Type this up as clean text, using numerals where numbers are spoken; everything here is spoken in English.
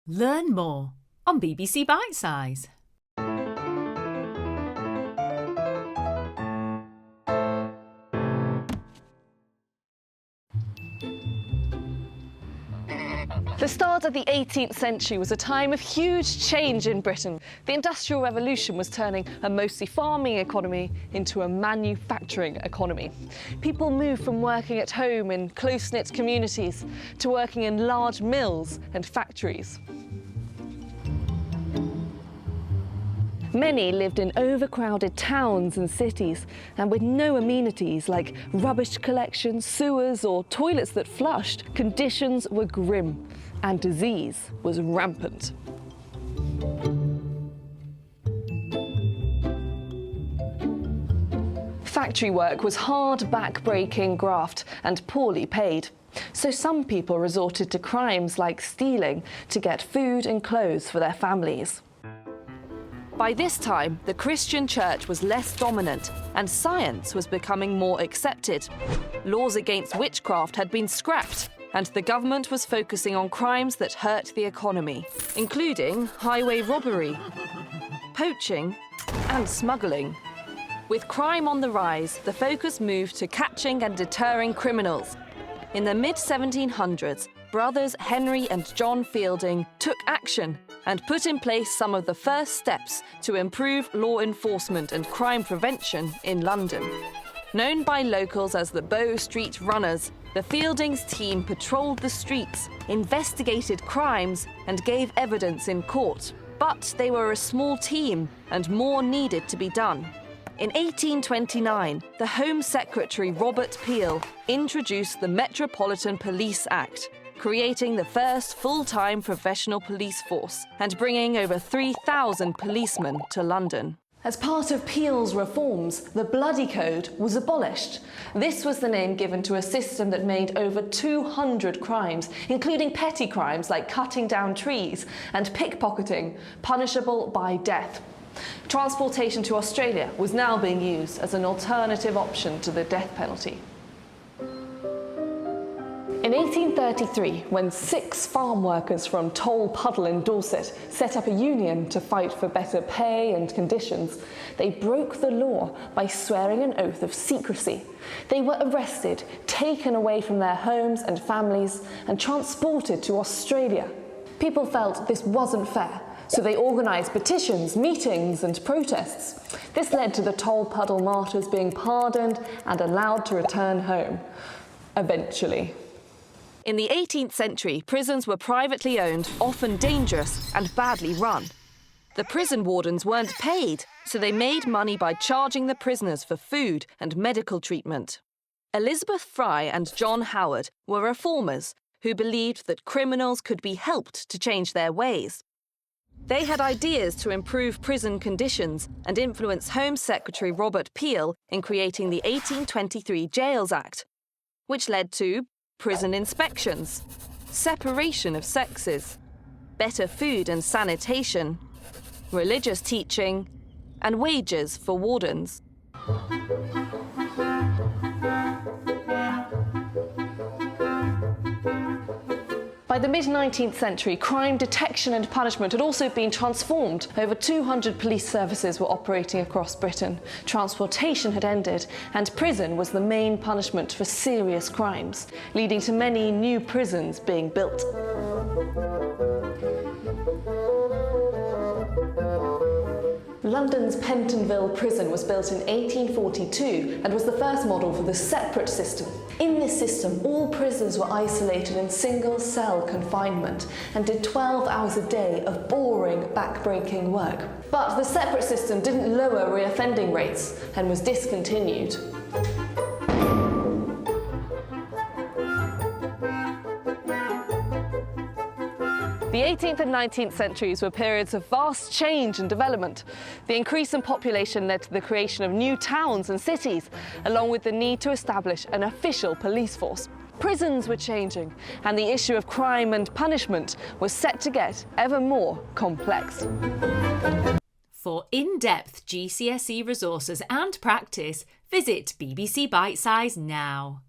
Learn more on BBC Bitesize. The start of the 18th century was a time of huge change in Britain. The Industrial Revolution was turning a mostly farming economy into a manufacturing economy. People moved from working at home in close-knit communities to working in large mills and factories. Many lived in overcrowded towns and cities, and with no amenities like rubbish collection, sewers or toilets that flushed, conditions were grim and disease was rampant. Factory work was hard, back-breaking graft and poorly paid. So some people resorted to crimes like stealing to get food and clothes for their families. By this time, the Christian church was less dominant and science was becoming more accepted. Laws against witchcraft had been scrapped, and the government was focusing on crimes that hurt the economy, including highway robbery, poaching and smuggling. With crime on the rise, the focus moved to catching and deterring criminals. In the mid-1700s, brothers Henry and John Fielding took action and put in place some of the first steps to improve law enforcement and crime prevention in London. Known by locals as the Bow Street Runners, the Fieldings team patrolled the streets, investigated crimes and gave evidence in court. But they were a small team and more needed to be done. In 1829, the Home Secretary Robert Peel introduced the Metropolitan Police Act, creating the first full-time professional police force and bringing over 3,000 policemen to London. As part of Peel's reforms, the Bloody Code was abolished. This was the name given to a system that made over 200 crimes, including petty crimes like cutting down trees and pickpocketing, punishable by death. Transportation to Australia was now being used as an alternative option to the death penalty. In 1833, when 6 farm workers from Tolpuddle in Dorset set up a union to fight for better pay and conditions, they broke the law by swearing an oath of secrecy. They were arrested, taken away from their homes and families, and transported to Australia. People felt this wasn't fair, so they organised petitions, meetings and protests. This led to the Tolpuddle Martyrs being pardoned and allowed to return home. Eventually. In the 18th century, prisons were privately owned, often dangerous and badly run. The prison wardens weren't paid, so they made money by charging the prisoners for food and medical treatment. Elizabeth Fry and John Howard were reformers who believed that criminals could be helped to change their ways. They had ideas to improve prison conditions and influence Home Secretary Robert Peel in creating the 1823 Gaols Act, which led to prison inspections, separation of sexes, better food and sanitation, religious teaching, and wages for wardens. By the mid-19th century, crime detection and punishment had also been transformed. Over 200 police services were operating across Britain. Transportation had ended, and prison was the main punishment for serious crimes, leading to many new prisons being built. London's Pentonville Prison was built in 1842 and was the first model for the separate system. In this system, all prisoners were isolated in single-cell confinement and did 12 hours a day of boring, back-breaking work. But the separate system didn't lower reoffending rates and was discontinued. The 18th and 19th centuries were periods of vast change and development. The increase in population led to the creation of new towns and cities, along with the need to establish an official police force. Prisons were changing, and the issue of crime and punishment was set to get ever more complex. For in-depth GCSE resources and practice, visit BBC Bitesize now.